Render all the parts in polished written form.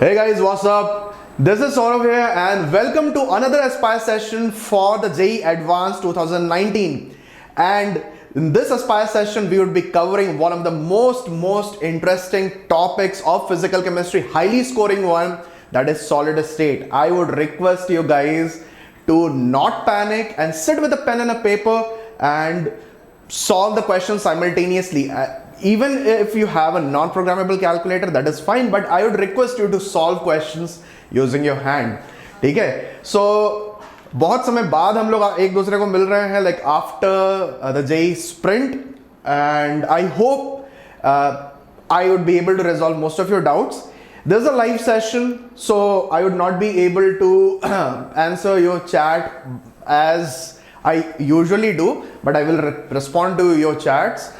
Hey guys, what's up? This is Saurav here and welcome to another Aspire session for the JEE Advanced 2019. And in this Aspire session, we would be covering one of the most interesting topics of physical chemistry, highly scoring one, that is solid state. I would request you guys to not panic and sit with a pen and a paper and solve the question simultaneously. Even if you have a non-programmable calculator, that is fine, but I would request you to solve questions using your hand. ठीक है? So बहुत समय बाद हम लोग एक दूसरे को मिल रहे हैं, like after the JEE sprint, and I hope I would be able to resolve most of your doubts. This is a live session, so I would not be able to answer your chat as I usually do, but I will respond to your chats.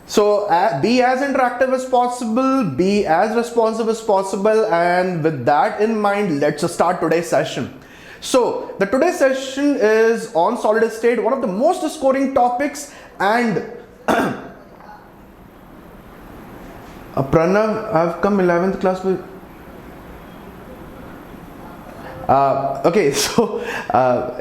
So be as interactive as possible, be as responsive as possible, and with that in mind, let's start today's session. So the today's session is on solid state, one of the most scoring topics, and Pranav, I've come 11th class with. Okay, so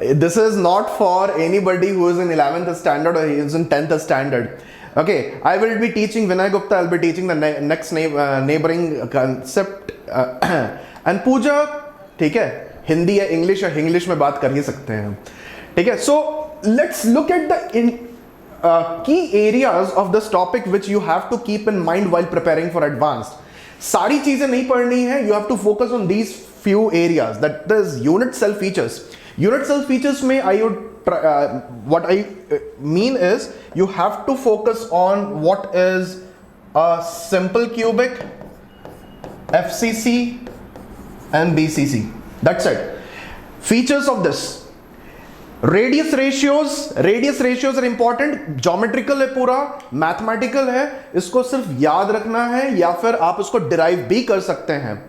this is not for anybody who is in 11th standard or he is in 10th standard. Okay, I will be teaching Vinay Gupta, I'll be teaching the next neighboring concept and Pooja, ठीक है, हिंदी या English या English में बात कर ही सकते हैं, ठीक है. So let's look at the key areas of this topic which you have to keep in mind while preparing for advanced. सारी चीजें नहीं पढ़नी है, you have to focus on these few areas, that is unit cell features. Unit cell features में I would what I mean is you have to focus on what is a simple cubic, FCC and BCC. That's it. Features of this. Radius ratios are important. Geometrical है पूरा, mathematical है, इसको सिर्फ याद रखना है या फिर आप उसको derive भी कर सकते हैं.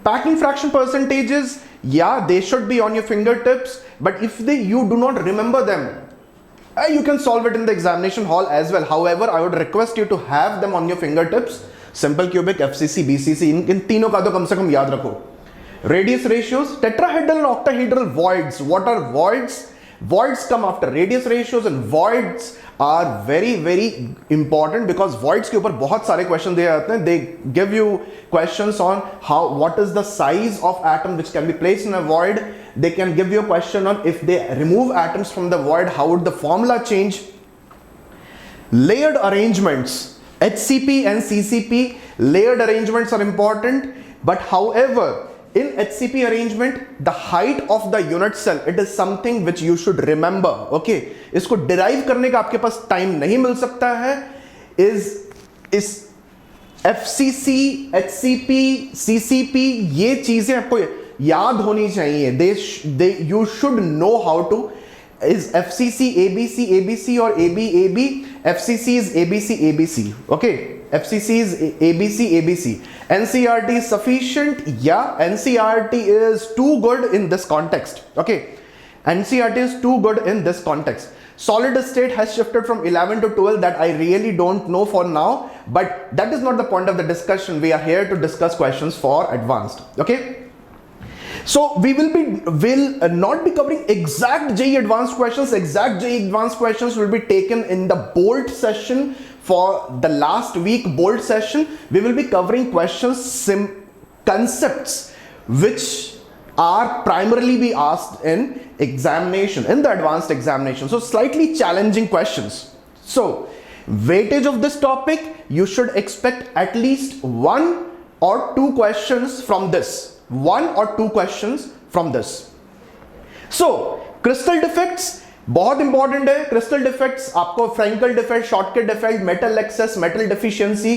Packing fraction percentages, yeah, they should be on your fingertips, but if you do not remember them, you can solve it in the examination hall as well. However, I would request you to have them on your fingertips. Simple cubic, FCC, BCC, इन तीनों का तो कम से कम याद रखो. Radius ratios, tetrahedral and octahedral voids. What are voids? Voids come after radius ratios, and voids are very important because voids के ऊपर बहुत सारे questions दिए जाते हैं. They give you questions on what is the size of atom which can be placed in a void. They can give you a question on if they remove atoms from the void, how would the formula change. Layered arrangements, HCP and CCP, layered arrangements are important, but however, in HCP arrangement, the height of the unit cell, it is something which you should remember. Okay, इसको derive करने का आपके पास time नहीं मिल सकता है. इस FCC, HCP, CCP, ये चीजें आपको याद होनी चाहिए. You should know how to. Is FCC ABC ABC or AB AB? FCC is ABC ABC. Okay, FCC is ABC ABC. NCRT is sufficient. Yeah, NCRT is too good in this context. Okay, NCRT is too good in this context. Solid state has shifted from 11 to 12. That I really don't know for now, but that is not the point of the discussion. We are here to discuss questions for advanced. Okay. So we will not be covering exact JEE advanced questions. Exact JEE advanced questions will be taken in the bold session. For the last week bold session, we will be covering questions, concepts which are primarily be asked in examination, in the advanced examination. So slightly challenging questions. So weightage of this topic, you should expect at least 1 or 2 questions from this. 1 or 2 questions from this. So crystal defects बहुत important है. Crystal defects आपको Frenkel defect, Schottky defect, metal excess, metal deficiency,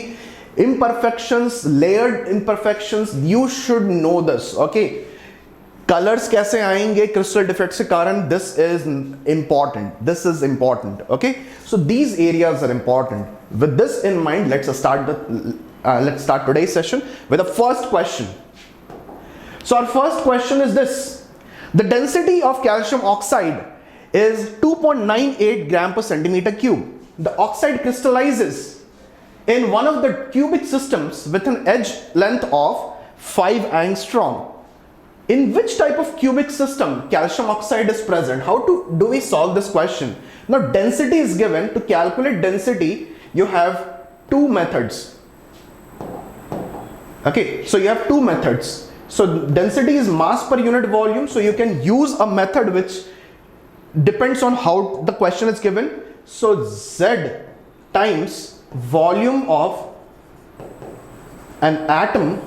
imperfections, layered imperfections, you should know this. Okay, colors कैसे आएंगे crystal defect से कारण, this is important. Okay, so these areas are important. With this in mind, let's start today's session with the first question. So our first question is this: the density of calcium oxide is 2.98 gram per centimeter cube. The oxide crystallizes in one of the cubic systems with an edge length of 5 angstrom. In which type of cubic system calcium oxide is present? How do we solve this question? Now density is given. To calculate density, you have two methods. Okay, so you have two methods. So density is mass per unit volume, so you can use a method which depends on how the question is given. So Z times volume of an atom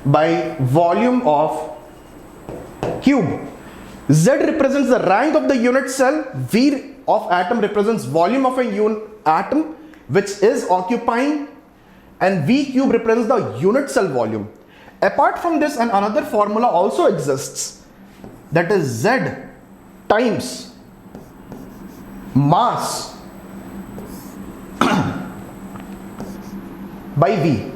by volume of cube. Z represents the rank of the unit cell, V of atom represents volume of a atom which is occupying, and V cube represents the unit cell volume. Apart from this, another formula also exists, that is Z times mass by V.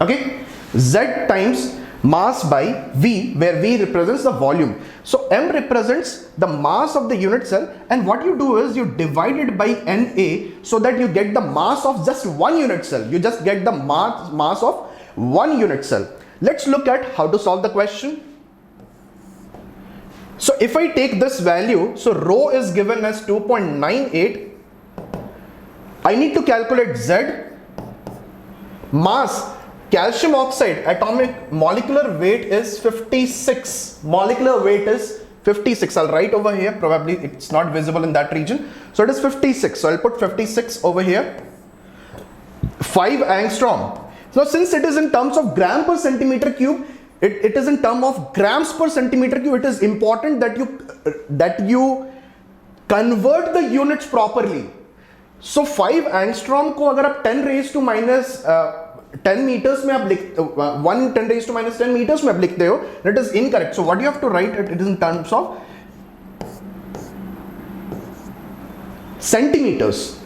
Okay, Z times mass by V, where V represents the volume. So M represents the mass of the unit cell, and what you do is you divide it by Na so that you get the mass of just one unit cell. You just get the mass of one unit cell. Let's look at how to solve the question. So if I take this value, so rho is given as 2.98. I need to calculate Z. Mass, calcium oxide, atomic molecular weight is 56. Molecular weight is 56. I'll write over here. Probably it's not visible in that region. So it is 56. So I'll put 56 over here. 5 angstrom. So since it is in terms of gram per centimeter cube, it is in terms of grams per centimeter cube. It is important that you convert the units properly. So 5 angstrom को अगर आप 10 raised to minus 10 meters में आप लिख 1 10 raised to minus 10 meters में आप लिखते हो, that is incorrect. So what you have to write it is in terms of centimeters,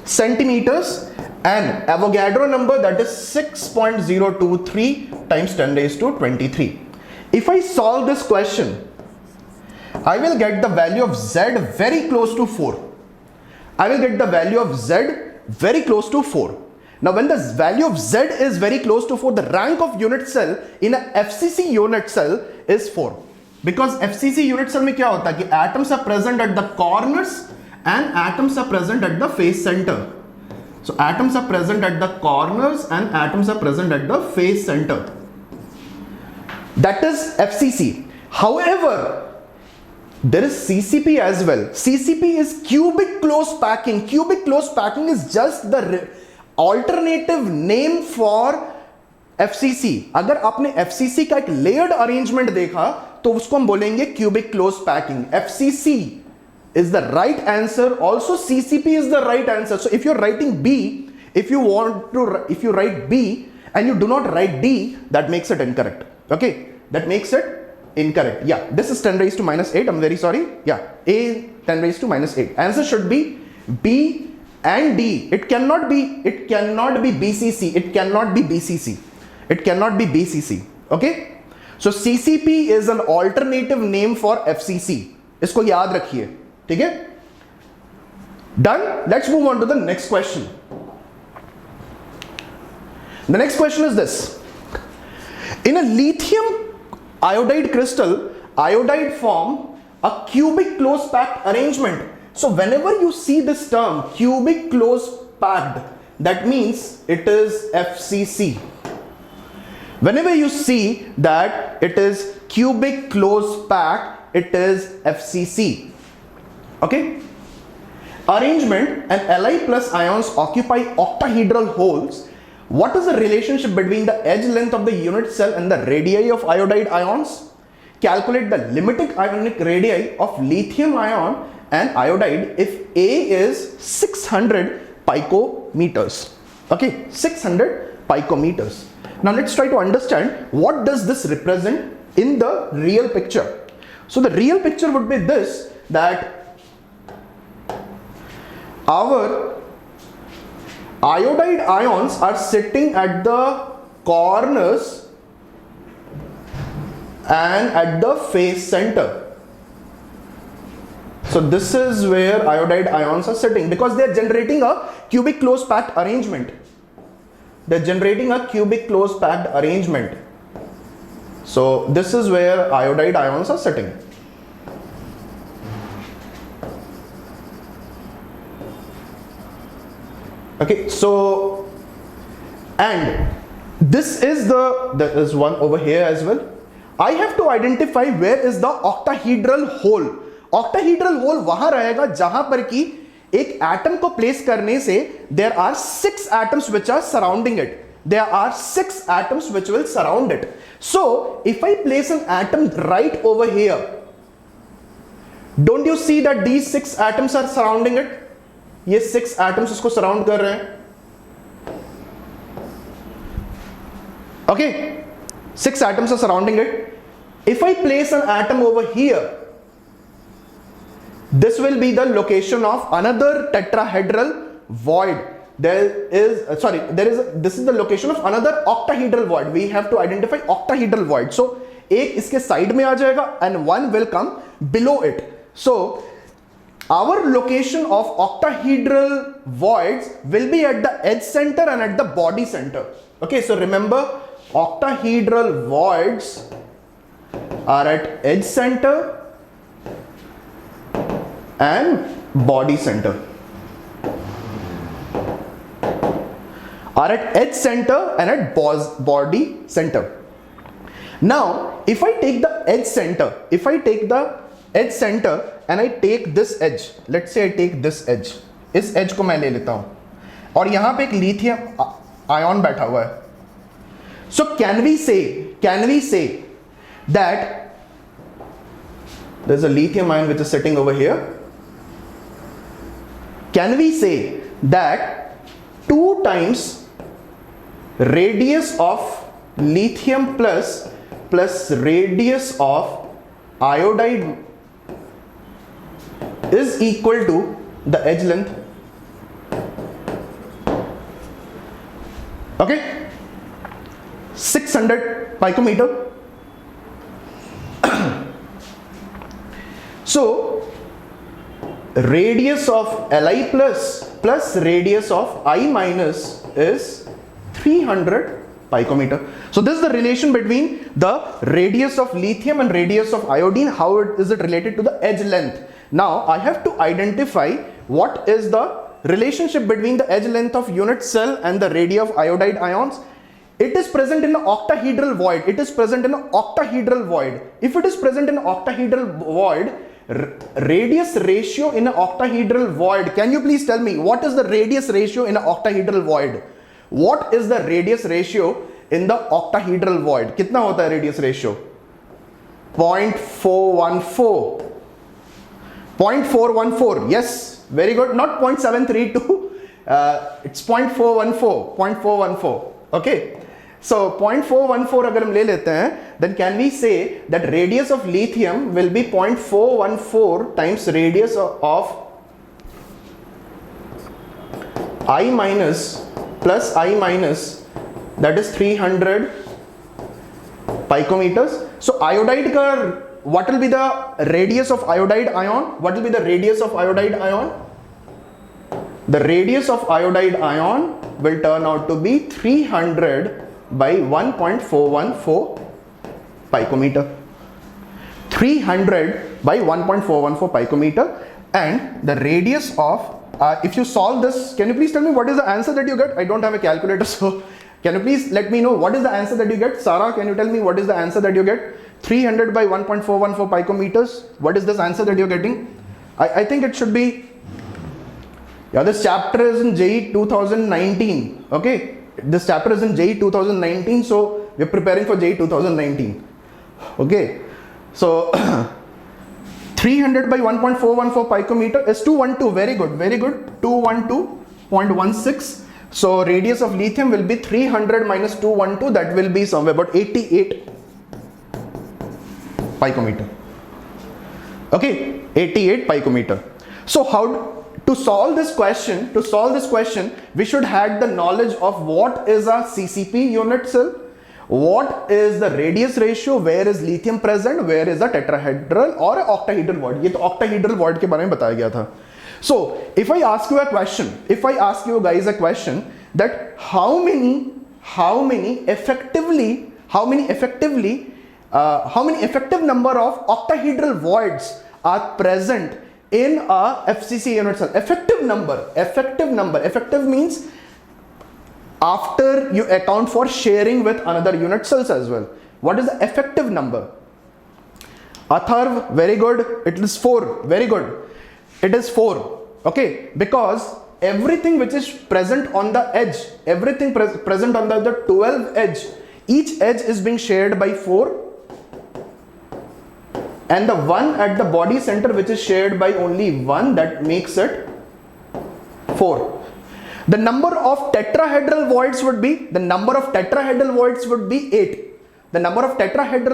and Avogadro number, that is 6.023 times 10 raised to 23. If I solve this question, I will get the value of Z very close to 4. I will get the value of Z very close to 4. Now when the value of Z is very close to 4, the rank of unit cell in a FCC unit cell is 4. Because FCC unit cell में क्या होता है कि atoms are present at the corners and atoms are present at the face center. So atoms are present at the corners and atoms are present at the face center. That is FCC. However, there is CCP as well. CCP is cubic close packing. Cubic close packing is just the alternative name for FCC. अगर आपने FCC का एक layered arrangement देखा तो उसको हम बोलेंगे cubic close packing. FCC is the right answer. Also CCP is the right answer. So if you're writing B, if you write B and you do not write D, that makes it incorrect. Okay, that makes it incorrect. Yeah, this is 10 raised to minus 8. I'm very sorry. Yeah, A 10 raised to minus 8. Answer should be B and D. It cannot be BCC. It cannot be BCC. It cannot be BCC. Okay. So CCP is an alternative name for FCC. इसको याद रखिए. ठीक है? Done. Let's move on to the next question. The next question is this. In a lithium iodide crystal, iodide form a cubic close packed arrangement. So whenever you see this term cubic close packed, that means it is FCC. Whenever you see that it is cubic close packed, it is FCC. Okay. Arrangement, and Li plus ions occupy octahedral holes. What is the relationship between the edge length of the unit cell and the radii of iodide ions? Calculate the limiting ionic radii of lithium ion and iodide if A is 600 picometers. Okay, 600 picometers. Now let's try to understand what does this represent in the real picture. So the real picture would be this, that our iodide ions are sitting at the corners and at the face center. So this is where iodide ions are sitting because they are generating a cubic close packed arrangement. They are generating a cubic close packed arrangement. So this is where iodide ions are sitting. Okay, so and this is there is one over here as well. I have to identify where is the octahedral hole. Octahedral hole वहां रहेगा जहां पर कि एक atom को place करने से there are 6 atoms which are surrounding it. There are 6 atoms which will surround it. So if I place an atom right over here, don't you see that these 6 atoms are surrounding it? ये 6 atoms उसको surround कर रहे हैं. Okay, 6 atoms are surrounding it. If I place an atom over here, this will be the location of another tetrahedral void. This is the location of another octahedral void. We have to identify octahedral void. So एक इसके side में आ जाएगा and one will come below it. So our location of octahedral voids will be at the edge center and at the body center. Okay, so remember, octahedral voids are at edge center and body center. Are at edge center and at body center. Now, if I take the edge center, and I take this edge, let's say I take this edge, इस edge को मैं ले लेता हूँ और यहाँ पे एक lithium ion बैठा हुआ है. So can we say that there's a lithium ion which is sitting over here? Can we say that 2 times radius of lithium plus radius of iodide is equal to the edge length? Okay, 600 picometer. So radius of Li plus radius of I minus is 300 picometer. So this is the relation between the radius of lithium and radius of iodine. How is it related to the edge length? Now I have to identify what is the relationship between the edge length of unit cell and the radii of iodide ions. It is present in an octahedral void. If it is present in an octahedral void, radius ratio in an octahedral void, can you please tell me what is the radius ratio in an octahedral void? What is the radius ratio in the octahedral void? कितना होता है radius ratio? 0.414. 0.414. Yes, very good. Not 0.732. It's 0.414. Okay. So 0.414 अगर हम ले लेते हैं, then can we say that radius of lithium will be 0.414 times radius of I minus plus I minus, that is 300 picometers. So iodide ka, what will be the radius of iodide ion? What will be the radius of iodide ion? The radius of iodide ion will turn out to be 300 by 1.414 picometer. 300 by 1.414 picometer, and the radius of if you solve this, can you please tell me what is the answer that you get? I don't have a calculator, so can you please let me know what is the answer that you get? Sarah, can you tell me what is the answer that you get? 300 by 1.414 picometers. What is this answer that you're getting? I think it should be, yeah, this chapter is in JEE 2019. Okay, this chapter is in JEE 2019, so we're preparing for JEE 2019. Okay, so 300 by 1.414 picometer is 212. Very good, very good. 212.16. So radius of lithium will be 300 minus 212. That will be somewhere about 88 picometer. Okay, 88 picometer. So how to solve this question? To solve this question, we should have the knowledge of what is a CCP unit cell, what is the radius ratio, where is lithium present, where is the tetrahedral or octahedral void. ये तो octahedral void के बारे में बताया गया था. So if I ask you a question, if I ask you guys a question that how many effectively how many effective number of octahedral voids are present in a FCC unit cell? Effective number. Effective means after you account for sharing with another unit cells as well. What is the effective number? Atharv, very good. It is 4. Very good. It is 4. Okay, because everything which is present on the edge, everything present on the 12 edge, each edge is being shared by 4, and the one at the body center which is shared by only 1, that makes it 4. The number of tetrahedral voids would be, 8. The number of tetrahedral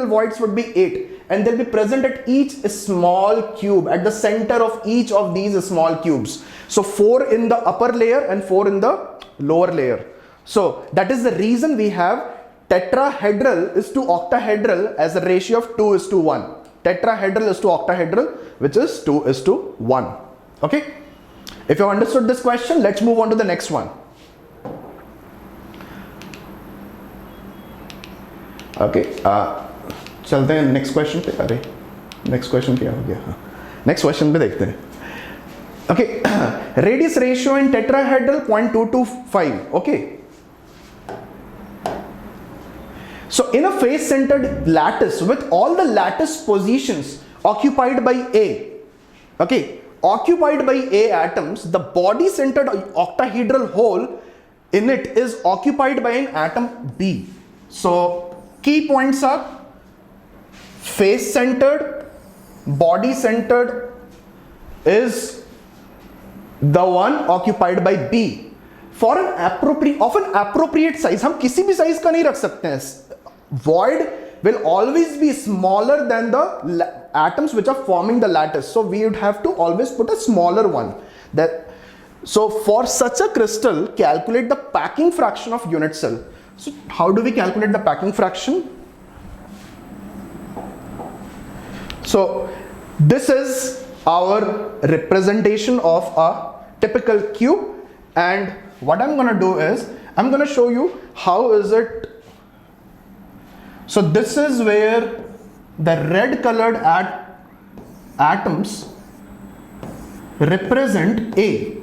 voids would be 8, and they'll be present at each small cube, at the center of each of these small cubes. So 4 in the upper layer and 4 in the lower layer. So that is the reason we have tetrahedral is to octahedral as a ratio of 2:1. Tetrahedral is to octahedral, which is 2:1. Okay. If you have understood this question, let's move on to the next one. Okay, चलते हैं next question पे. अरे next question क्या हो गया? Next question पे देखते हैं. Okay, radius ratio in tetrahedral 0.225. Okay. So in a face-centered lattice with all the lattice positions occupied by A, okay, occupied by A atoms, the body-centered octahedral hole in it is occupied by an atom B. So key points are face-centered, body-centered is the one occupied by B. For an appropriate size, हम किसी भी size का नहीं रख सकते हैं. Void will always be smaller than the atoms which are forming the lattice. So we would have to always put a smaller one. So for such a crystal, calculate the packing fraction of unit cell. So how do we calculate the packing fraction? So this is our representation of a typical cube, and what I'm going to do is I'm going to show you how is it. So this is where the red colored atoms represent A.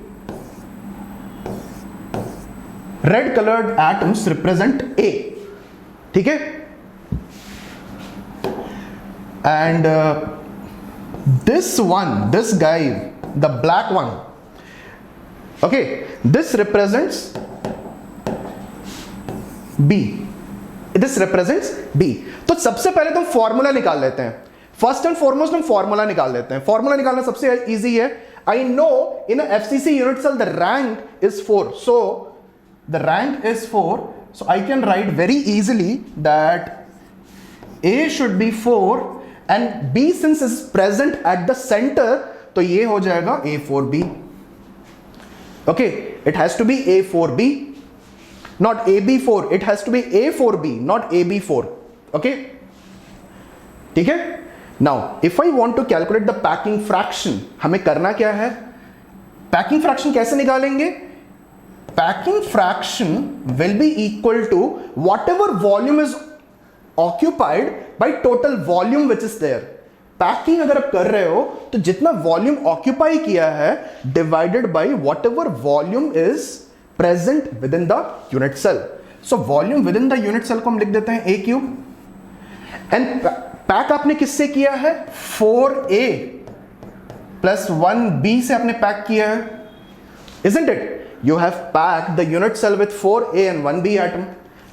Red colored atoms represent A. ठीक है? And this guy, the black one, okay, this represents B. This represents B. तो सबसे पहले तो हम formula निकाल लेते हैं. फर्स्ट एंड फॉरमोस्ट हम फॉर्मूला निकाल लेते हैं. फॉर्मूला निकालना सबसे इजी है. I know in a FCC unit cell the rank is 4. So the rank is 4. So I can write very easily that A should be 4 and B since is present at the center, तो ये हो जाएगा A4B. Okay, it has to be A4B, not AB4. It has to be A4B, not AB4. Okay, ठीक है. Now if I want to calculate the packing fraction, हमें करना क्या है? Packing fraction कैसे निकालेंगे? Packing fraction will be equal to whatever volume is occupied by total volume which is there. Packing अगर आप कर रहे हो तो जितना volume occupy किया है divided by whatever volume is present within the unit cell. So volume within the unit cell को हम लिख देते हैं A cube. And pack आपने किससे किया है? 4A plus 1B से आपने pack किया है, isn't it? You have packed the unit cell with 4A and 1B atom.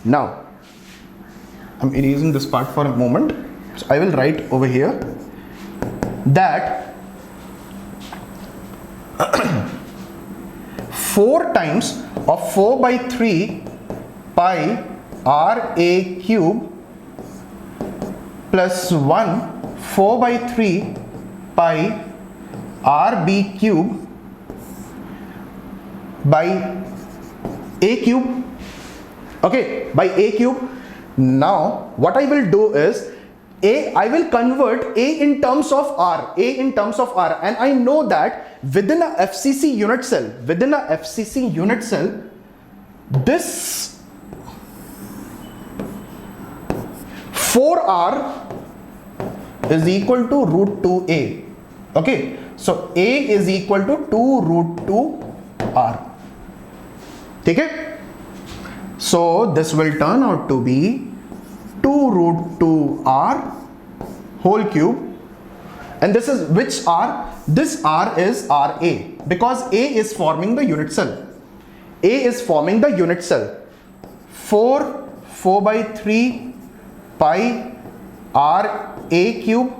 Now I'm erasing this part for a moment. So I will write over here that 4 times of 4 by 3 pi RA cube plus 1 4 by 3 pi RB cube by A cube. Okay, by A cube. Now what I will do is I will convert A in terms of R, and I know that within a FCC unit cell, this 4R is equal to root 2a. Okay, so a is equal to 2 root 2 r. ठीक है? So this will turn out to be 2 root 2 r whole cube, and this is which r? This r is Ra, because a is forming the unit cell. A is forming the unit cell. 4 by 3 pi r a cube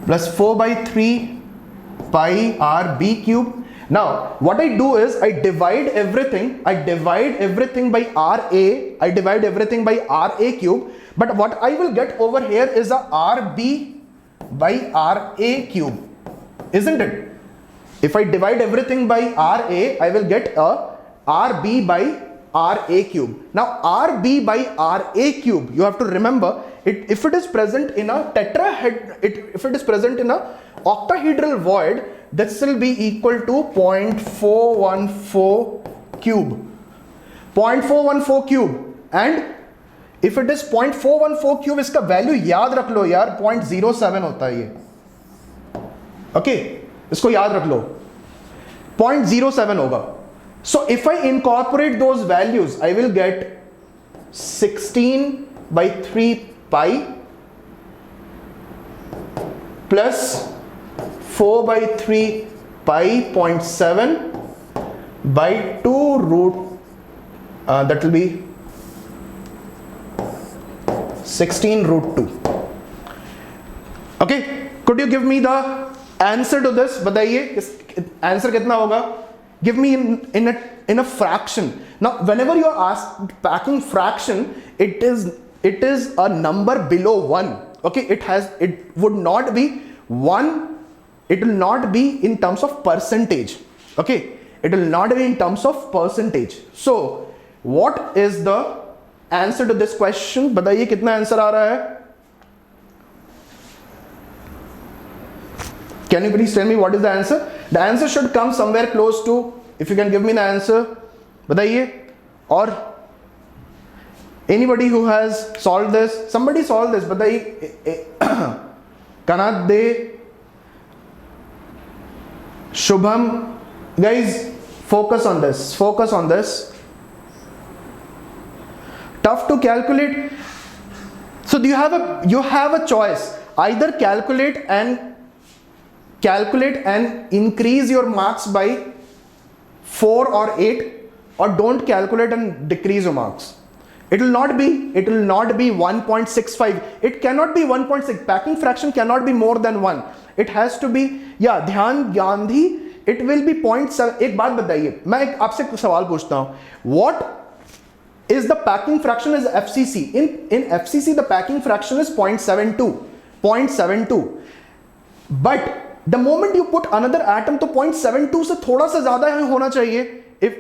plus 4 by 3 pi r b cube. Now what I do is I divide everything by ra, I divide everything by ra cube, but what I will get over here is a rb by ra cube, isn't it? If I divide everything by ra, I will get a rb by ra cube. Now rb by ra cube, you have to remember it, if it is present in a if it is present in a octahedral void, this will be equal to 0.414 cube. 0.414 cube, and if it is 0.414 cube, इसका value याद रख लो यार, 0.07 होता है ये. Okay, इसको याद रख लो, 0.07 होगा. So if I incorporate those values, I will get 16 by 3 pi plus 4 by 3 pi 0.7 by 2 root, that will be 16 root 2. Okay, could you give me the answer to this? बताइए आंसर कितना होगा? Give me in a fraction. Now whenever you are asked packing fraction, it is a number below 1. Okay, it would not be 1, it will not be in terms of percentage. Okay, it will not be in terms of percentage. So what is the answer to this question? बताइए कितना answer आ रहा है? Can you please tell me what is the answer? The answer should come somewhere close to, if you can give me the answer, बताइए. Or anybody who has solved this, somebody solve this, बताइए. Kanad De, Shubham, guys, focus on this, focus on this. Tough to calculate. So you have a choice, either calculate and increase your marks by 4 or 8, or don't calculate and decrease your marks. It will not be 1.65. It cannot be 1.6. Packing fraction cannot be more than 1. It has to be, yeah, ध्यान Gandhi, it will be 0.7. एक बात बताइए, मैं आपसे कुछ सवाल पूछता हूँ. What is the packing fraction is FCC? In FCC the packing fraction is 0.72. But the moment you put another atom, तो 0.72 से थोड़ा सा ज़्यादा होना चाहिए. If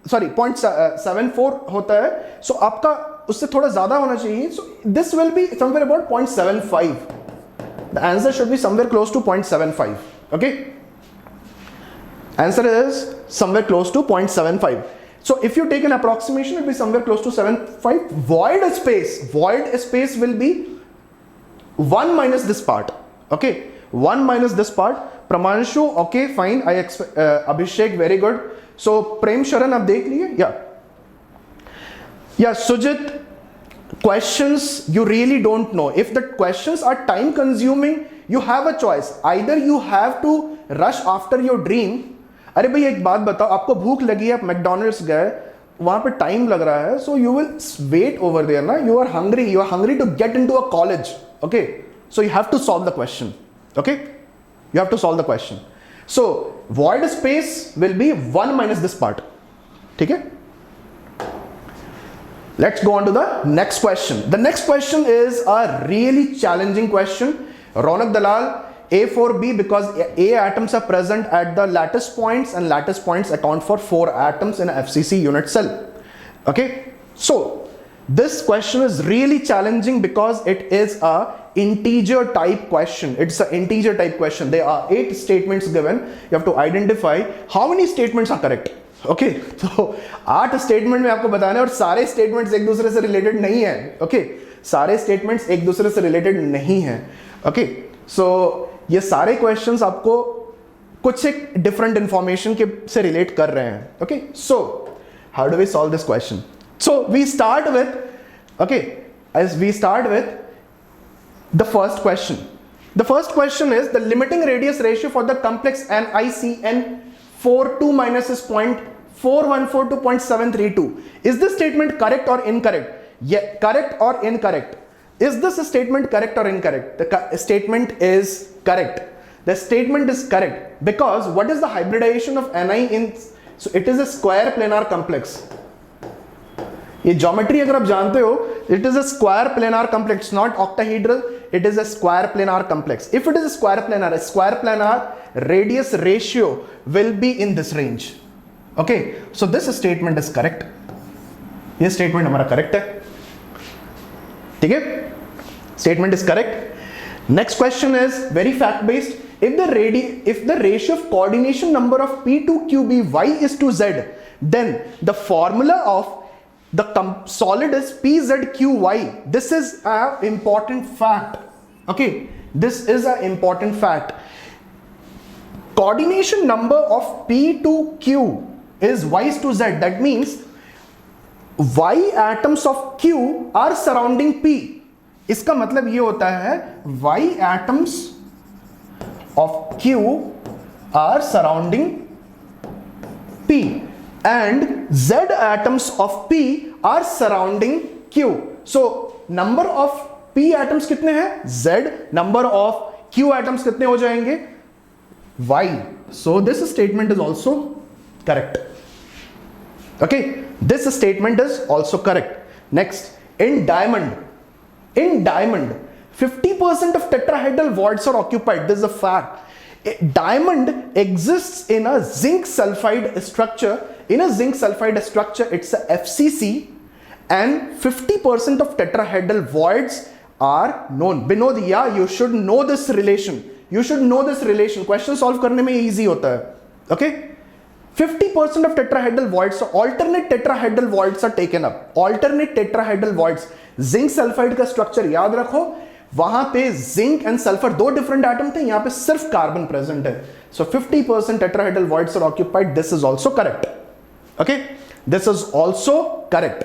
sorry 0.74 होता है, so आपका उससे थोड़ा ज़्यादा होना चाहिए. So this will be somewhere about 0.75. The answer should be somewhere close to 0.75. Okay, answer is somewhere close to 0.75. So if you take an approximation, it will be somewhere close to 7.5. Void space will be 1 minus this part. Okay, 1 minus this part. Pramanshu, okay, fine. I expect Abhishek, very good. So Prem Sharan, आप देख लिए? Yeah, Sujit, questions you really don't know. If the questions are time consuming, you have a choice. Either you have to rush after your dream. अरे भाई एक बात बताओ, आपको भूख लगी है, आप मैकडॉनल्ड्स गए, वहां पे टाइम लग रहा है, so you will wait over there ना. You are hungry to get into a college. Okay, so you have to solve the question. Okay, you have to solve the question. So void space will be 1 minus this part. ठीक है? Let's go on to the next question. The next question is a really challenging question. Ronak Dalal, A4B, because A atoms are present at the lattice points, and lattice points account for 4 atoms in a FCC unit cell. Okay, so this question is really challenging because it is a integer type question. It's an integer type question. There are 8 statements given. You have to identify how many statements are correct. Okay, so 8 statement में आपको बताना है, और सारे statements एक दूसरे से related नहीं है. Okay, सारे statements एक दूसरे से related नहीं है. ओके, सो ये सारे क्वेश्चंस आपको कुछ एक डिफरेंट इंफॉर्मेशन के से रिलेट कर रहे हैं. Okay, so how do we solve this question? So we start with, okay, as we start with the first question. The first question is the limiting radius ratio for the complex NiCN 42 minus is 0.414 to 0.732. Is this statement correct or incorrect? Yeah, correct or incorrect? Is this statement correct or incorrect? The statement is correct. The statement is correct because what is the hybridization of Ni in? So it is a square planar complex. ये geometry अगर आप जानते हो, it is a square planar complex, not octahedral, it is a square planar complex. If it is a square planar radius ratio will be in this range. Okay, so this statement is correct. ये statement हमारा correct है. ठीक है, statement is correct. Next question is very fact based. if the ratio of coordination number of p to qb y is to z, then the formula of the solid is pzqy. This is an important fact. Okay, this is an important fact. Coordination number of p to q is y to z. That means y atoms of q are surrounding p. इसका मतलब ये होता है y atoms of q are surrounding p and z atoms of p are surrounding q. So number of p atoms कितने हैं? z. number of q atoms कितने हो जाएंगे? y. So this statement is also correct. Okay, this statement is also correct. Next, in diamond 50% of tetrahedral voids are occupied. This is a fact. Diamond exists in a zinc sulfide structure. In a zinc sulfide structure, it's a FCC, and 50% of tetrahedral voids are known. Binod, yeah, you should know this relation. You should know this relation. Question solve करने में easy होता है. Okay? 50% of tetrahedral voids, so alternate tetrahedral voids are taken up. Alternate tetrahedral voids. Zinc sulfide का structure याद रखो. वहां पे zinc and sulphur दो डिफरेंट एटम थे, यहां पे सिर्फ कार्बन प्रेजेंट है. So 50% tetrahedral voids are occupied. This is also correct. Okay, this is also correct.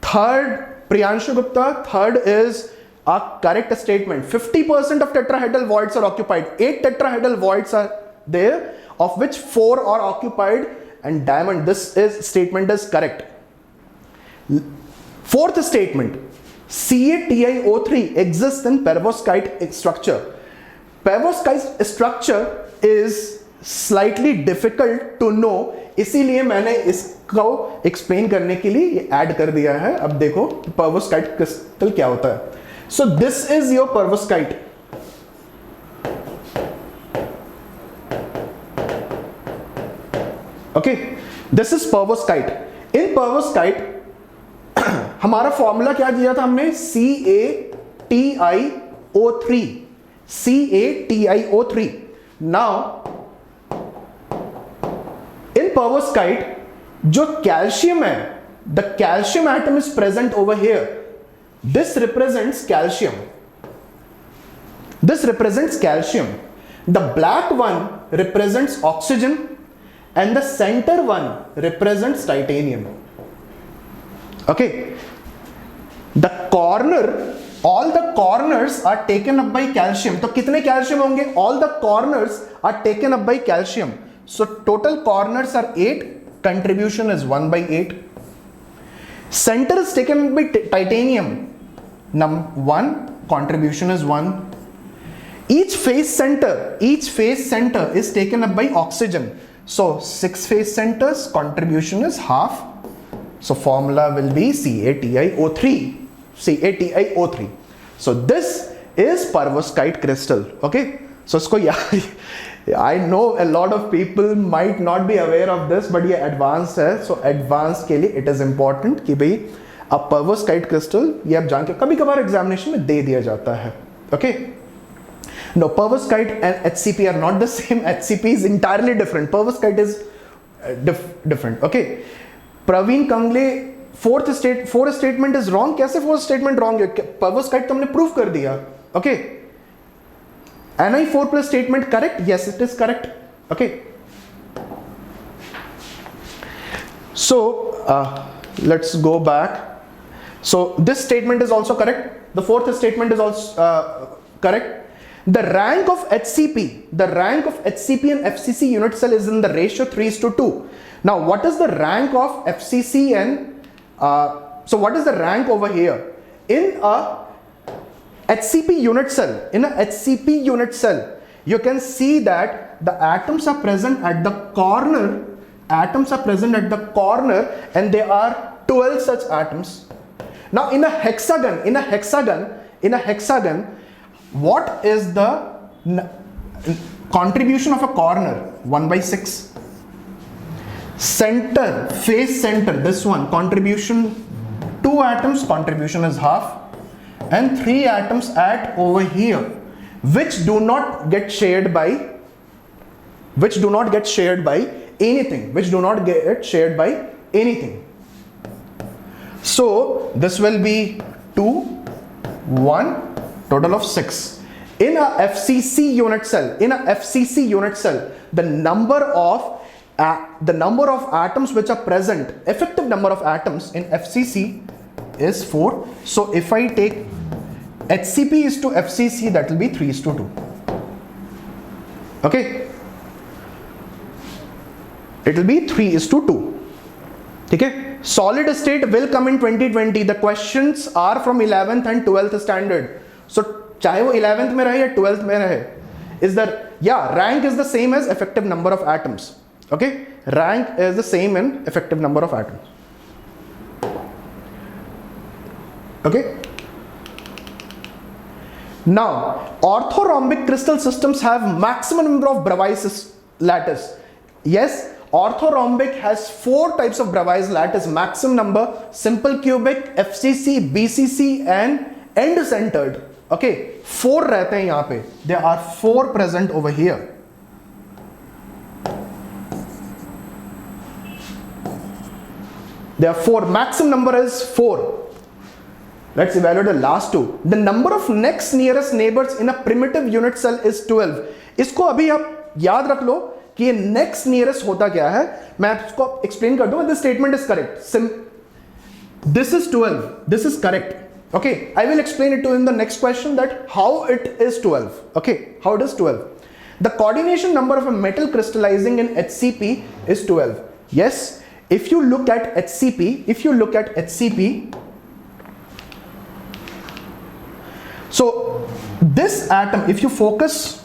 Third, Priyanshu Gupta, third is a correct statement. 50% of tetrahedral voids are occupied. 8 tetrahedral voids are there, of which 4 are occupied, and diamond, this is statement is correct. Fourth statement, CaTiO3 exists in perovskite structure. Perovskite structure is slightly difficult to know, इसीलिए मैंने इसको explain करने के लिए ये add कर दिया है. अब देखो perovskite क्रिस्टल क्या होता है. So this is your perovskite. Okay, this is perovskite. In perovskite हमारा फॉर्मूला क्या दिया था हमने? CaTiO3. CaTiO3. Now in perovskite जो कैल्शियम है, the calcium atom is present over here. This represents calcium. This represents calcium. The black one represents oxygen and the center one represents titanium. Okay, the corner, all the corners are taken up by calcium. तो कितने calcium होंगे? All the corners are taken up by calcium. So total corners are 8. Contribution is 1 by 8. Center is taken up by titanium. 1. Contribution is 1. Each face center is taken up by oxygen. So 6 face centers. Contribution is half. So formula will be CaTiO3. CaTiO3. So this is perovskite crystal. Okay, so इसको I know a lot of people might not be aware of this, but ये advanced है. So advanced के लिए it is important कि भाई अब perovskite crystal ये आप जान के कभी कभार एग्जामिनेशन में दे दिया जाता है. Okay, no, perovskite and HCP are not the same. HCP is entirely different. Perovskite is different. Okay, Praveen Kangle, fourth statement is wrong. कैसे फोर्थ स्टेटमेंट रॉन्ग है? perovskite तो हमने प्रूफ कर दिया. Okay, Ni4 plus statement correct? Yes, it is correct. Okay. So let's go back. So this statement is also correct. The fourth statement is also correct. The rank of HCP, and FCC unit cell is in the ratio 3:2. Now, what is the rank of FCC and so what is the rank over here? In a HCP unit cell, you can see that the atoms are present at the corner. And there are 12 such atoms. Now, in a hexagon, what is the contribution of a corner? 1/6. Center, face center, this one, contribution 2 atoms, contribution is half, and 3 atoms at over here, which do not get shared by anything. So this will be 2, 1, total of 6. In a FCC unit cell, the number of atoms which are present, effective number of atoms in FCC is 4. So if I take HCP is to FCC, that will be 3:2. Okay, it will be 3:2. Okay. Solid state will come in 2020. The questions are from 11th and 12th standard. So चाहे वो 11th में रहे या 12th में रहे, is that, yeah, rank is the same as effective number of atoms. Okay, rank is the same in effective number of atoms. Okay. Now, orthorhombic crystal systems have maximum number of Bravais lattice. Yes, orthorhombic has 4 types of Bravais lattice, maximum number: simple cubic, FCC, BCC, and end centered. Okay, 4 रहते हैं यहाँ पे. There are 4 present over here. There are 4. Maximum number is 4. Let's evaluate the last 2. The number of next nearest neighbors in a primitive unit cell is 12. इसको अभी आप याद रख लो कि ये next nearest होता क्या है. मैं आपको explain कर दूंगा. This statement is correct. This is 12. This is correct. Okay, I will explain it to you in the next question that how it is 12. Okay, how it is 12. The coordination number of a metal crystallizing in HCP is 12. Yes, if you look at HCP, so this atom, if you focus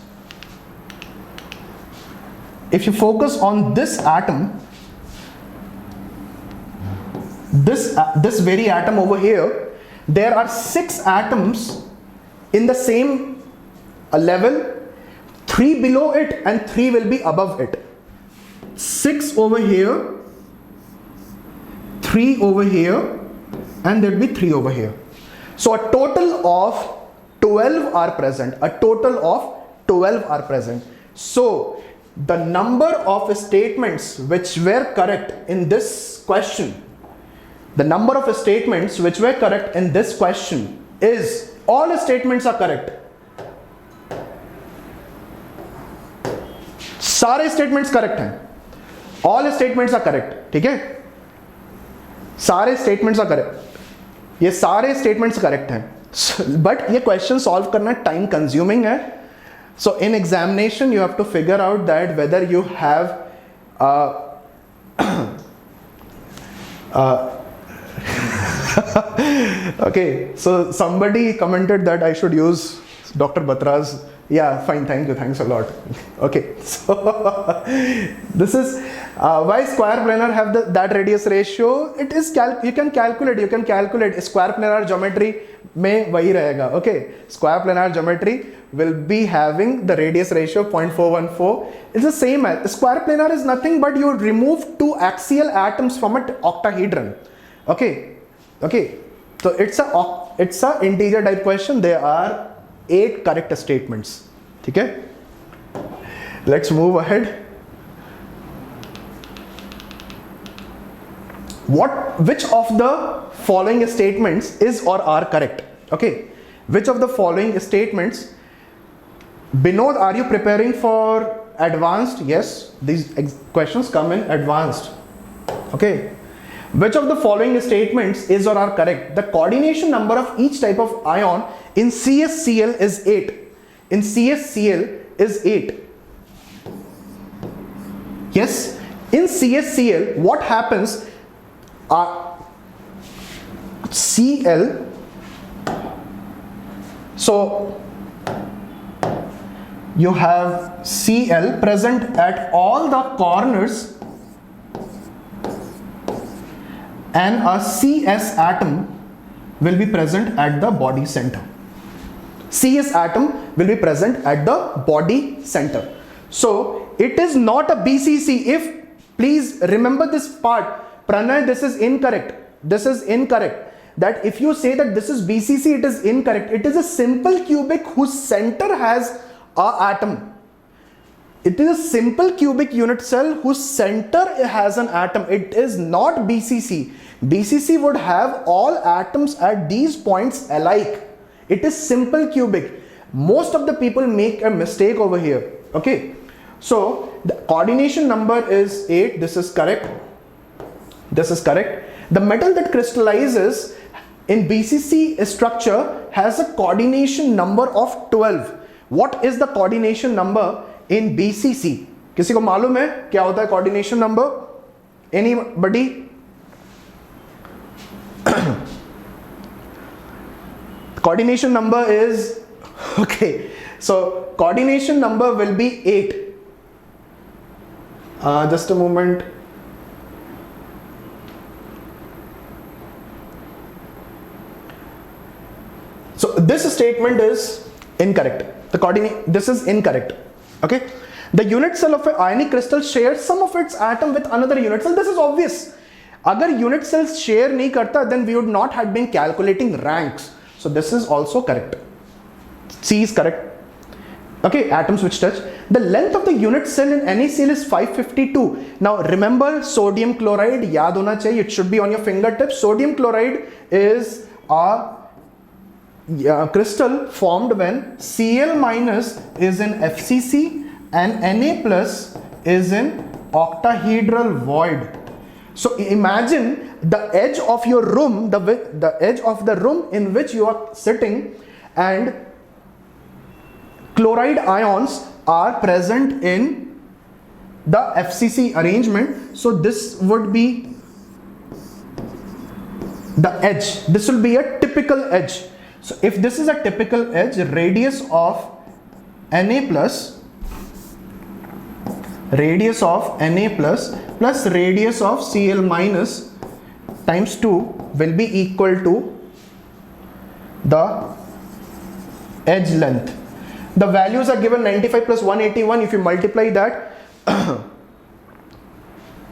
on this atom, this very atom over here, there are 6 atoms in the same level, 3 below it and 3 will be above it. 6 over here, 3 over here, and there will be 3 over here. So a total of 12 are present. So the number of statements which were correct in this question, is all statements are correct. सारे statements correct हैं. All statements are correct. ठीक है? सारे statements are correct. ये सारे statements correct हैं. But ये question solve करना time consuming है. So in examination you have to figure out that whether you have okay, so somebody commented that I should use Dr. Batra's. Yeah, fine, thank you, thanks a lot. Okay, so this is why square planar have that radius ratio. It is you can calculate square planar geometry में वही रहेगा. Okay, square planar geometry will be having the radius ratio 0.414. It's the same as square planar is nothing but you remove 2 axial atoms from an octahedron. Okay, so it's a integer type question. There are 8 correct statements. Okay, let's move ahead. Which of the following statements is or are correct? Okay, which of the following statements Binod, are you preparing for advanced? Yes, these questions come in advanced. Okay. Which of the following statements is or are correct? The coordination number of each type of ion in CSCL is 8. In CSCL is 8. Yes, in CSCL, what happens? Cl. So you have Cl present at all the corners and a CS atom will be present at the body center. CS atom will be present at the body center. So it is not a BCC. If, please remember this part, Pranay, this is incorrect. This is incorrect. That if you say that this is BCC, it is incorrect. It is a simple cubic whose center has a atom. It is a simple cubic unit cell whose center has an atom. It is not BCC. BCC would have all atoms at these points alike. It is simple cubic. Most of the people make a mistake over here. Okay. So the coordination number is 8. This is correct. This is correct. The metal that crystallizes in BCC structure has a coordination number of 12. What is the coordination number in BCC? किसी को मालूम है क्या होता है coordination number? Anybody? Coordination number is, okay, so coordination number will be 8. Just a moment. So this statement is incorrect. This is incorrect. Okay. The unit cell of an ionic crystal shares some of its atom with another unit cell. This is obvious. Agar unit cells share nahi karta, then we would not have been calculating ranks. So this is also correct. C is correct. Okay, atoms which touch. The length of the unit cell in NaCl is 552. Now remember sodium chloride, yaad hona chahiye, it should be on your fingertips. Sodium chloride is a crystal formed when Cl minus is in FCC and Na plus is in octahedral void. So imagine the edge of your room, the edge of the room in which you are sitting, and chloride ions are present in the FCC arrangement. So this would be the edge. This will be a typical edge. So if this is a typical edge, radius of Na plus plus radius of Cl minus times 2 will be equal to the edge length. The values are given 95 plus 181. If you multiply that,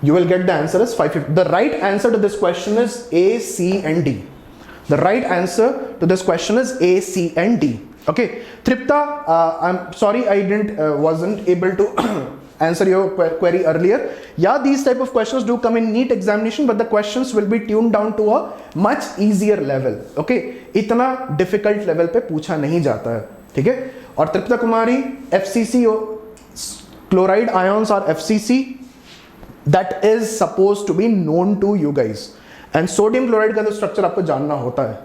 you will get the answer as 550. The right answer to this question is A, C and D. The right answer to this question is A, C and D. Okay, Tripta, I'm sorry I wasn't able to answer your query earlier. Yeah, these type of questions do come in NEET examination, but the questions will be tuned down to a much easier level. Okay, इतना difficult level पे पूछा नहीं जाता है, ठीक है? और तृप्ता कुमारी, FCC chloride ions are FCC, that is supposed to be known to you guys. And sodium chloride का तो structure आपको जानना होता है,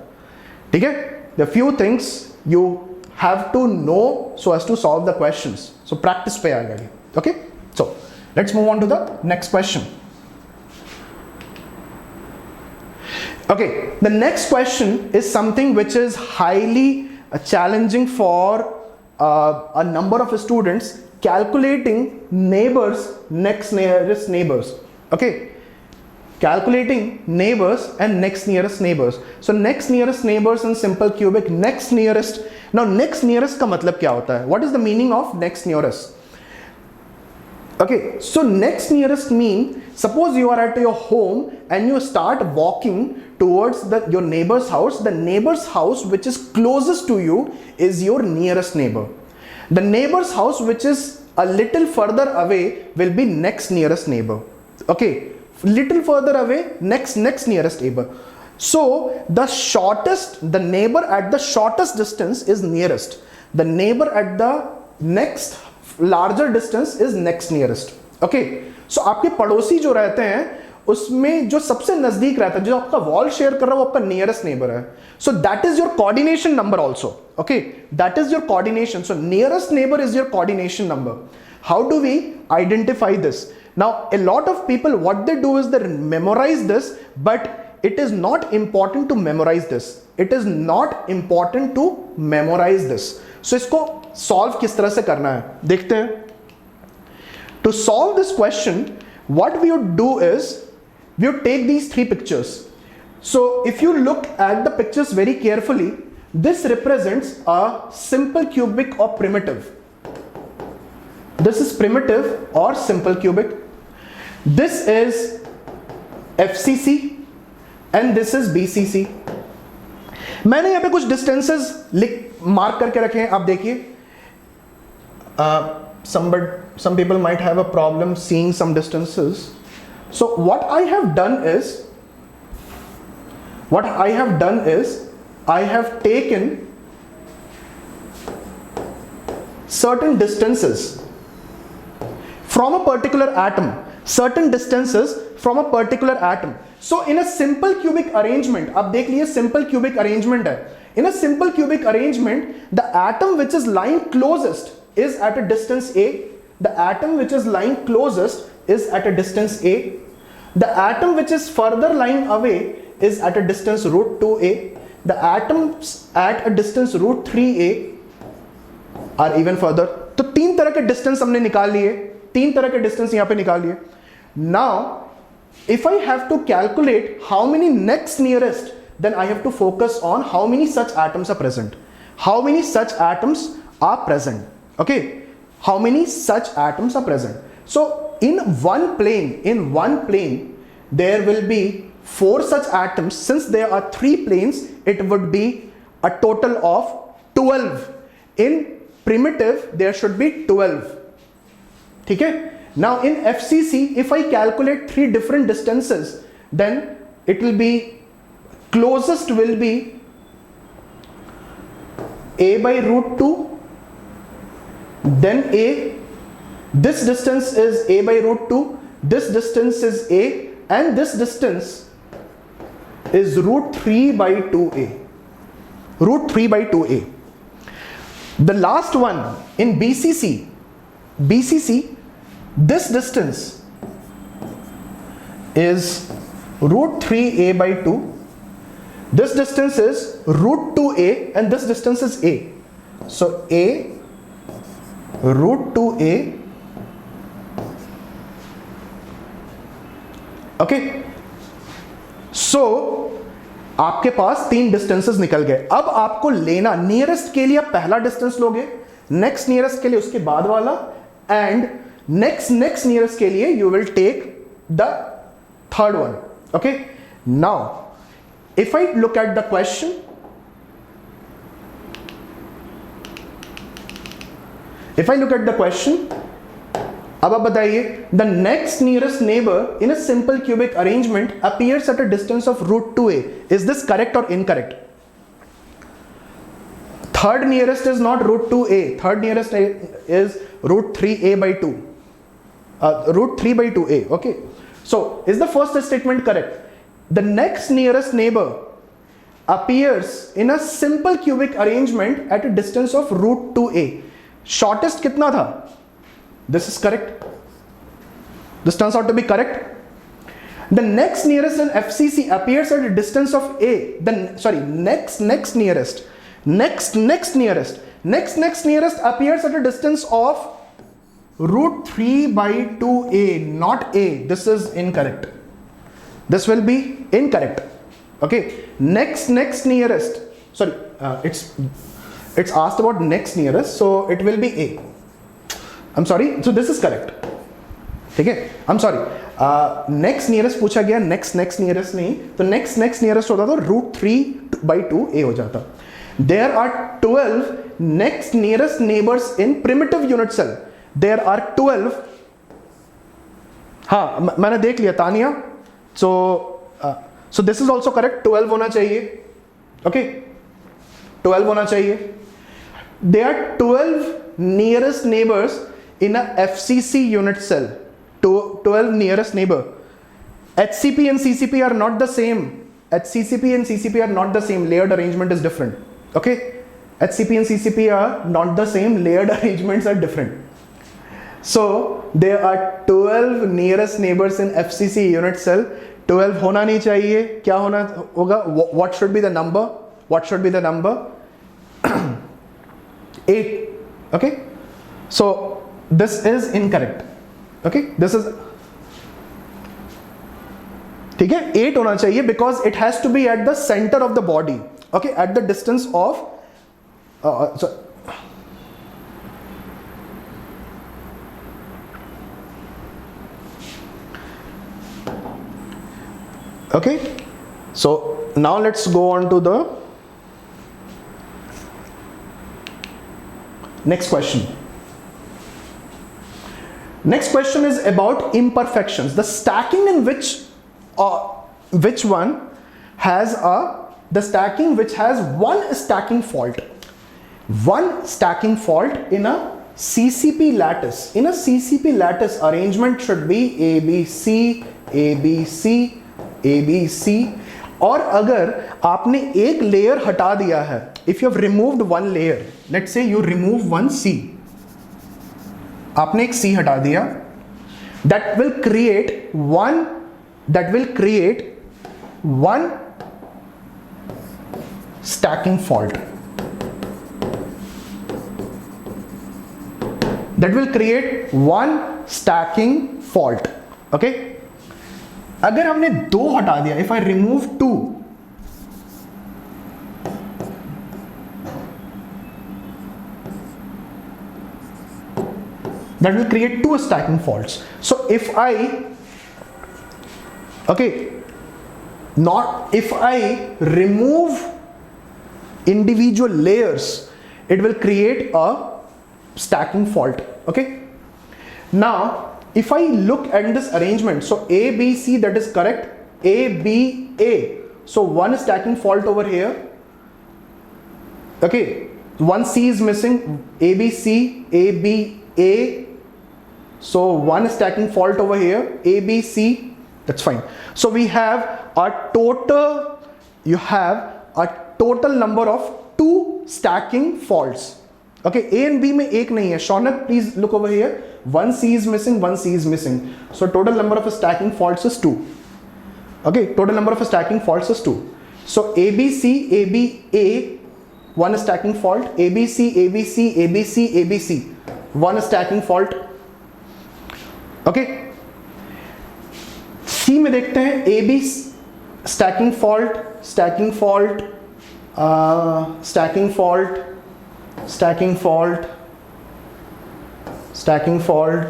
ठीक है? The few things you have to know so as to solve the questions. So practice पे आएगा ये. Okay, so let's move on to the next question. Okay, the next question is something which is highly challenging for a number of students, calculating neighbors, next nearest neighbors. Okay, calculating neighbors and next nearest neighbors. So next nearest neighbors in simple cubic, next nearest. Now next nearest का मतलब क्या होता है? What is the meaning of next nearest? Okay, so next nearest mean, suppose you are at your home and you start walking towards your neighbor's house. The neighbor's house which is closest to you is your nearest neighbor. The neighbor's house which is a little further away will be next nearest neighbor. Okay, little further away, next nearest neighbor. So the neighbor at the shortest distance is nearest. The neighbor at the next larger distance is next nearest. Okay, so आपके पड़ोसी जो रहते हैं उसमें जो सबसे नजदीक रहता है, जो आपका वॉल शेयर कर रहा है, वो आपका नियरेस्ट नेबर है. So that is your coordination number also. Okay, that is your coordination. So nearest neighbour is your coordination number. How do we identify this? Now, a lot of people, what they do is they memorize this, but it is not important to memorize this. It is not important to memorize this. So, इसको solve किस तरह से करना है देखते हैं. To solve this question, what we would do is we would take these three pictures. So, if you look at the pictures very carefully, this represents a simple cubic or primitive. This is primitive or simple cubic. This is FCC and this is BCC. मैंने यहाँ पे कुछ distances mark करके रखे हैं. आप देखिए, some people might have a problem seeing some distances. So what I have done is I have taken certain distances from a particular atom. Certain distances from a particular atom. So in a simple cubic arrangement, आप देख लीजिए simple cubic arrangement है. In a simple cubic arrangement, the atom which is lying closest is at a distance A. The atom which is lying closest is at a distance A. The atom which is further lying away is at a distance root 2A. The atoms at a distance root 3A are even further. तो तीन तरह के distance हमने निकाल लिए, तीन तरह के distance यहाँ पे निकाल लिए. Now, if I have to calculate how many next nearest, then I have to focus on how many such atoms are present. How many such atoms are present? Okay, how many such atoms are present? So, in one plane, there will be 4 such atoms. Since there are 3 planes, it would be a total of 12. In primitive, there should be 12. ठीक है? Now in FCC, if I calculate 3 different distances, then it will be closest will be A by root 2, then A. This distance is A by root 2, this distance is A, and this distance is root 3 by 2A. Root 3 by 2A. The last one in BCC, this distance is root 3A by 2. This distance is root 2A and this distance is A. So A root 2A. Okay. So आपके पास 3 distances निकल गए. अब आपको लेना nearest के लिए पहला distance लोगे, नेक्स्ट नियरेस्ट के लिए उसके बाद वाला, एंड next nearest के लिए you will take the third one. Okay, now if I look at the question, अब आप बताइए, the next nearest neighbor in a simple cubic arrangement appears at a distance of root 2A. Is this correct or incorrect? Third nearest is not root 2A. Third nearest is root 3A by 2. Root 3 by 2A. Okay, so is the first statement correct? The next nearest neighbor appears in a simple cubic arrangement at a distance of root 2A. Shortest कितना था? This is correct. This turns out to be correct. The next nearest in FCC appears at a distance of A. Next nearest appears at a distance of root 3 by 2A, not A. This is incorrect. This will be incorrect. Okay, next nearest, it's asked about next nearest, so it will be A. I'm sorry, so this is correct. ठीक है, I'm sorry, next nearest पूछा गया, next nearest नहीं, तो next nearest होता तो root 3 by 2A हो जाता. There are 12 next nearest neighbors in primitive unit cell. There are 12. हाँ, मैंने देख लिया Tania. So this is also correct. 12 होना चाहिए. Okay, 12 होना चाहिए. There are 12 nearest neighbors in a FCC unit cell. 12 nearest neighbor. HCP and CCP are not the same. HCP and CCP are not the same. Layered arrangement is different. Okay? HCP and CCP are not the same. Layered arrangements are different. So there are 12 nearest neighbors in FCC unit cell. 12 होना नहीं चाहिए. क्या होना होगा? What should be the number? What should be the number? 8. Okay? So this is incorrect. Okay? This is, ठीक है? 8 होना चाहिए because it has to be at the center of the body. Okay? At the distance of okay, so now let's go on to the next question. Next question is about imperfections. The stacking in which one has the stacking which has one stacking fault. One stacking fault in a CCP lattice. In a CCP lattice, arrangement should be ABC, ABC, ABC. और अगर आपने एक layer हटा दिया है, if you have removed one layer, let's say you remove one C, आपने एक C हटा दिया, that will create one stacking fault. That will create one stacking fault. Okay? अगर हमने 2 हटा दिया, if I remove 2, that will create 2 stacking faults. So if I remove individual layers, it will create a stacking fault. Okay? Now if I look at this arrangement, so A, B, C, that is correct. A, B, A. So one stacking fault over here. Okay, one C is missing. A, B, C, A, B, A. So one stacking fault over here. A, B, C. That's fine. So we have a total. You have a total number of 2 stacking faults. Okay, A and B में एक नहीं है. Shaunak, please look over here. One C is missing, one C is missing. So total number of stacking faults is 2. Okay, total number of stacking faults is 2. So ABC, AB, A, one stacking fault. ABC, ABC, ABC, ABC, one stacking fault. Okay. C में देखते हैं AB stacking fault, stacking fault, stacking fault, stacking fault, stacking fault.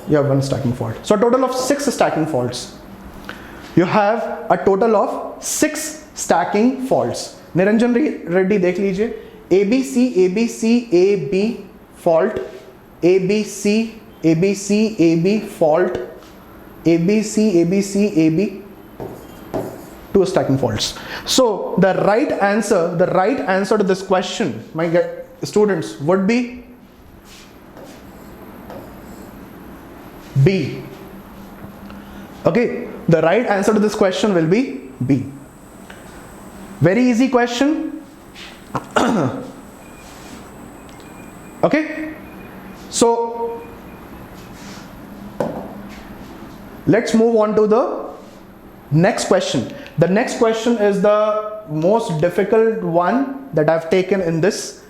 You have one stacking fault. So a total of 6 stacking faults. You have a total of 6 stacking faults. Niranjan Reddy देख लीजिए. ABC, ABC, AB fault, ABC, ABC, AB fault, ABC, ABC, AB. 2 stacking faults. So the right answer to this question, my students, would be B. Okay, the right answer to this question will be B. Very easy question. Okay, so let's move on to the next question. The next question is the most difficult one that I've taken in this,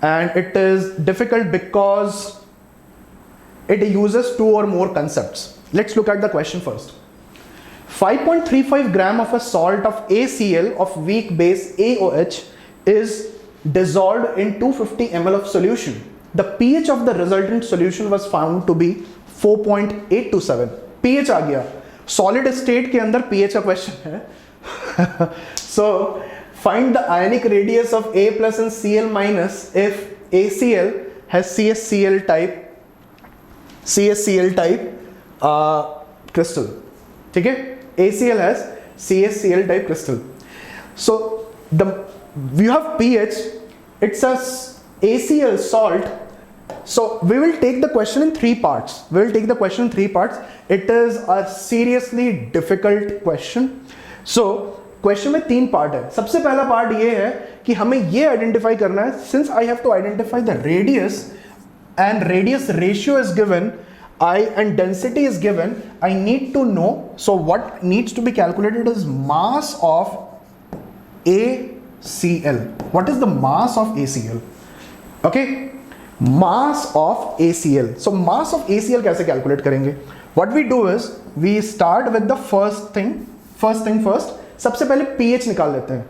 and it is difficult because it uses 2 or more concepts. Let's look at the question first. 5.35 gram of a salt of ACl of weak base AOH is dissolved in 250 ml of solution. The pH of the resultant solution was found to be 4.827. pH आ गया. Solid state के अंदर pH का question है. So find the ionic radius of A plus and Cl minus if ACl has CSCL type crystal. ठीक है? ACl has CSCL type crystal. So you have pH. It's a ACL salt. So we will take the question in three parts. It is a seriously difficult question. So question में तीन part है. सबसे पहला part ये है कि हमें ये आइडेंटिफाई करना है, since I have to identify the radius and radius ratio is given, I and density is given, I need to know. So what needs to be calculated is mass of ACL. What is the mass of ACL? Okay, mass of ACL. So mass of ACL कैसे calculate करेंगे? What we do is we start with the first thing first. सबसे पहले pH निकाल लेते हैं.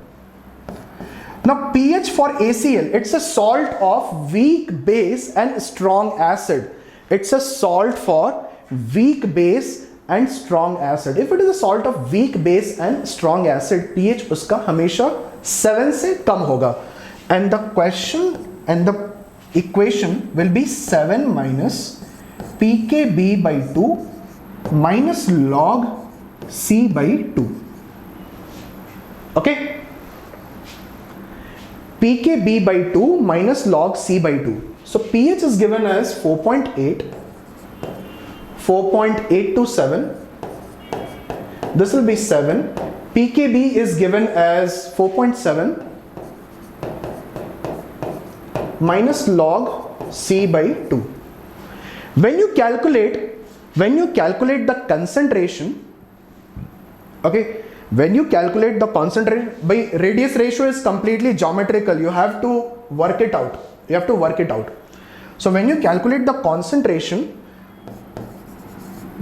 Now pH for ACL, it's a salt of weak base and strong acid. It's a salt for weak base and strong acid. If it is a salt of weak base and strong acid, pH उसका हमेशा 7 से कम होगा. And the question and the equation will be 7 minus pKb by 2 minus log C by 2. Okay? pKb by 2 minus log C by 2. So pH is given as 4.8 to 7. This will be 7. pKb is given as 4.7 minus log C by 2. When you calculate the concentration, okay, when you calculate the concentration, by radius ratio is completely geometrical, you have to work it out. So when you calculate the concentration,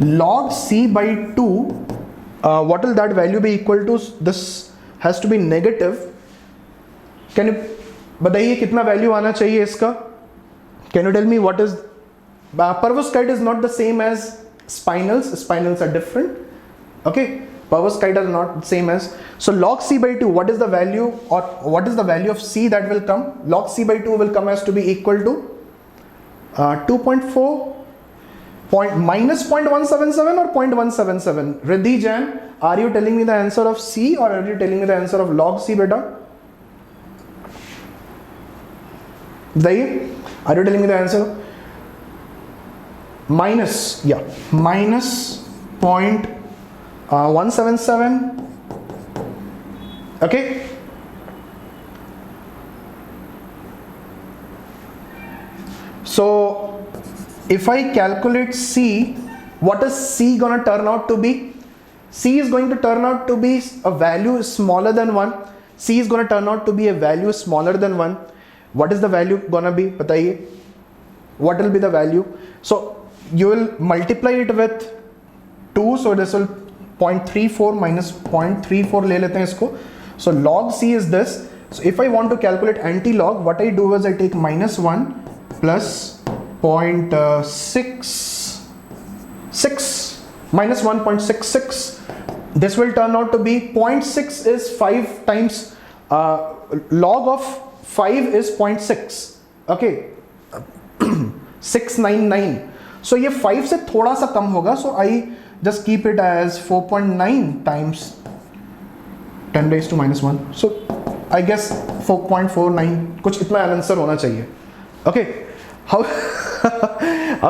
log C by 2, what will that value be equal to? This has to be negative. Can you बताइए कितना value आना चाहिए इसका? Can you tell me what is perovskite is not the same as spinels are different. Okay, perovskite are not the same as, so log C by 2, what is the value, or what is the value of C that will come? Log C by 2 will come as to be equal to 2.4 minus 0.177 or 0.177. Riddhi Jain, are you telling me the answer of C or are you telling me the answer of log C beta? Are you telling me the answer? Minus 0.177. Okay, so if I calculate C, what is C gonna turn out to be? C is going to turn out to be a value smaller than 1. C is gonna turn out to be a value smaller than 1. What is the value gonna be? बताइए, what will be the value? So you will multiply it with 2, so this will 0.34 minus 0.34 ले लेते हैं इसको. So log C is this. So if I want to calculate anti-log, what I do is I take minus 1 plus 0.66 minus 1.66. This will turn out to be 0.6 is 5 times log of 5 is 0.6. Okay, 699. So ये 5 से थोड़ा सा कम होगा. So I just keep it as 4.9 times 10 raised to minus 1. So I guess 4.49 कुछ इतना answer होना चाहिए. Okay, how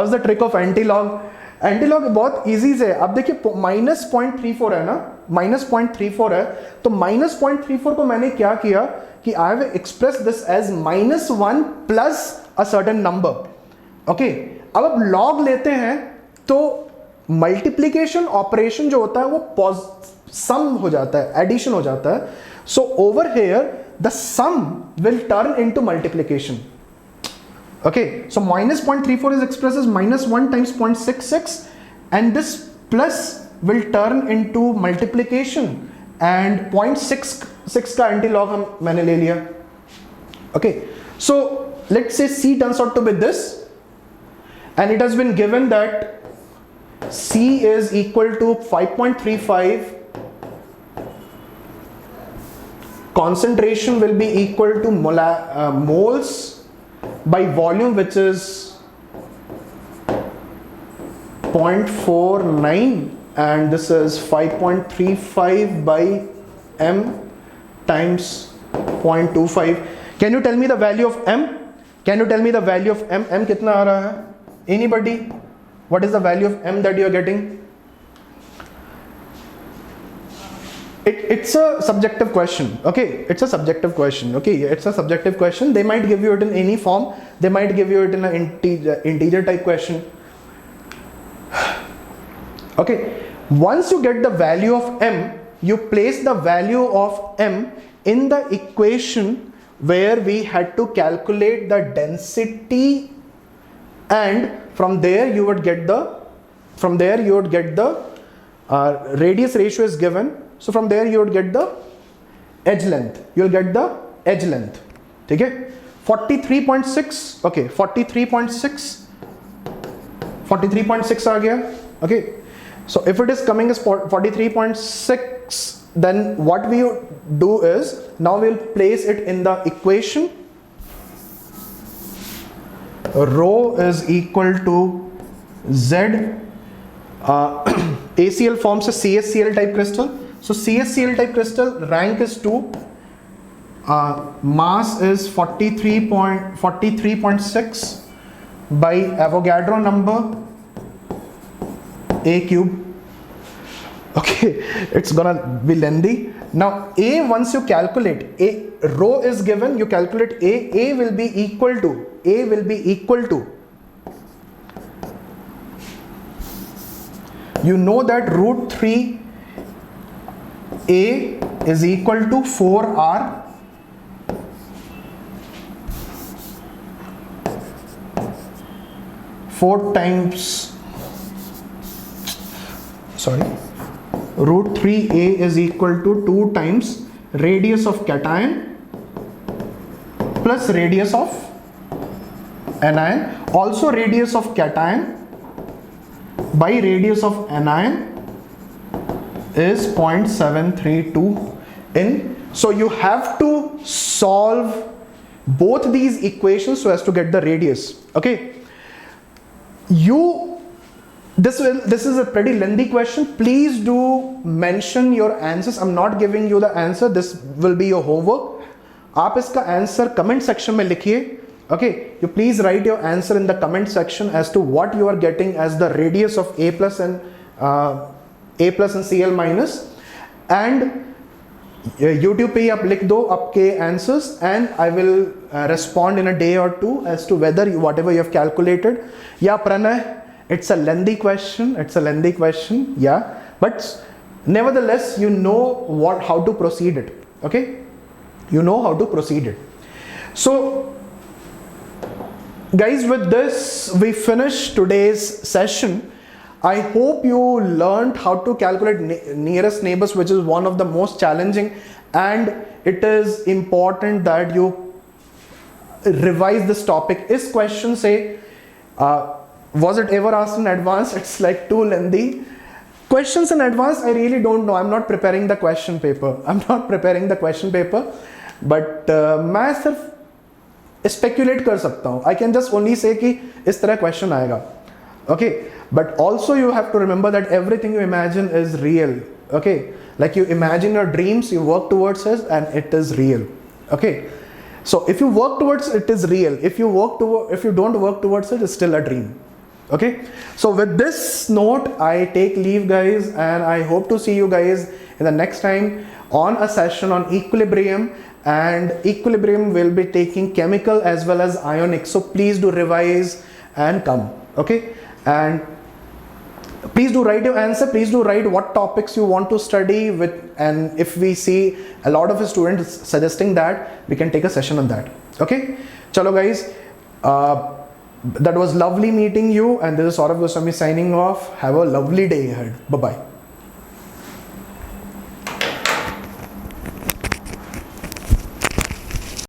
is the trick of anti-log? Anti-log बहुत easy से. अब देखिए minus 0.34 है ना, minus 0.34 है, तो minus 0.34 को मैंने क्या किया कि I have expressed this as minus 1 plus a certain number. Okay, अब आप log लेते हैं तो मल्टीप्लीकेशन ऑपरेशन जो होता है वो सम हो जाता है, एडिशन हो जाता है. So over here the sum will turn into multiplication. Okay, so minus 0.34 is expressed as minus 1 times 0.66 and this plus will turn into multiplication and 0.66 का एंटी-लॉग मैंने ले लिया. Okay, so let's say C turns out to be this and it has been given that C is equal to 5.35, concentration will be equal to moles by volume, which is 0.49, and this is 5.35 by m times 0.25. Can you tell me the value of m? Can you tell me the value of m? M कितना आ रहा है? Anybody? What is the value of m that you are getting? It's a subjective question. Okay, it's a subjective question. Okay, it's a subjective question. They might give you it in any form. They might give you it in an integer type question. Okay, once you get the value of m, you place the value of m in the equation where we had to calculate the density, and from there you would get the radius ratio is given. So from there you would get the edge length. You'll get the edge length. ठीक है? 43.6. Okay, 43.6 आ गया. Okay. So if it is coming as 43.6, then what we do is, now we'll place it in the equation. Rho is equal to Z. ACL forms a CSCL type crystal. So CSCL type crystal, rank is 2, mass is 43.6 by Avogadro number A cube. Okay, it's gonna be lengthy. Now A, once you calculate, A rho is given, you calculate A will be equal to, you know that root 3 A is equal to 4R root 3A is equal to 2 times radius of cation plus radius of anion. Also radius of cation by radius of anion is 0.732 in. So you have to solve both these equations so as to get the radius. Okay, this is a pretty lengthy question. Please do mention your answers. I'm not giving you the answer, this will be your homework. आप इसका answer comment section में लिखिए. Okay, you please write your answer in the comment section as to what you are getting as the radius of A plus and Cl minus, and YouTube पे आप लिख दो आपके answers, and I will respond in a day or two as to whether whatever you have calculated. Yeah, Pranay, it's a lengthy question, yeah, but nevertheless you know how to proceed it. Okay, you know how to proceed it. So guys, with this we finish today's session. I hope you learned how to calculate nearest neighbors, which is one of the most challenging, and it is important that you revise this topic. Is question say was it ever asked in advance? It's like too lengthy. Questions in advance, I really don't know. I'm not preparing the question paper. But मैं सिर्फ speculate कर सकता हूँ. I can just only say कि इस तरह question आएगा. Okay, but also you have to remember that everything you imagine is real. Okay, like you imagine your dreams, you work towards it, and it is real. Okay, so if you work towards it, it is real. If you don't work towards it, it's still a dream. Okay, so with this note I take leave, guys, and I hope to see you guys in the next time on a session on equilibrium, and equilibrium will be taking chemical as well as ionic. So please do revise and come. Okay, and please do write your answer. Please do write what topics you want to study with, and if we see a lot of students suggesting that, we can take a session on that. Okay, chalo guys, that was lovely meeting you, and this is Saurav Sir signing off. Have a lovely day ahead. Bye bye.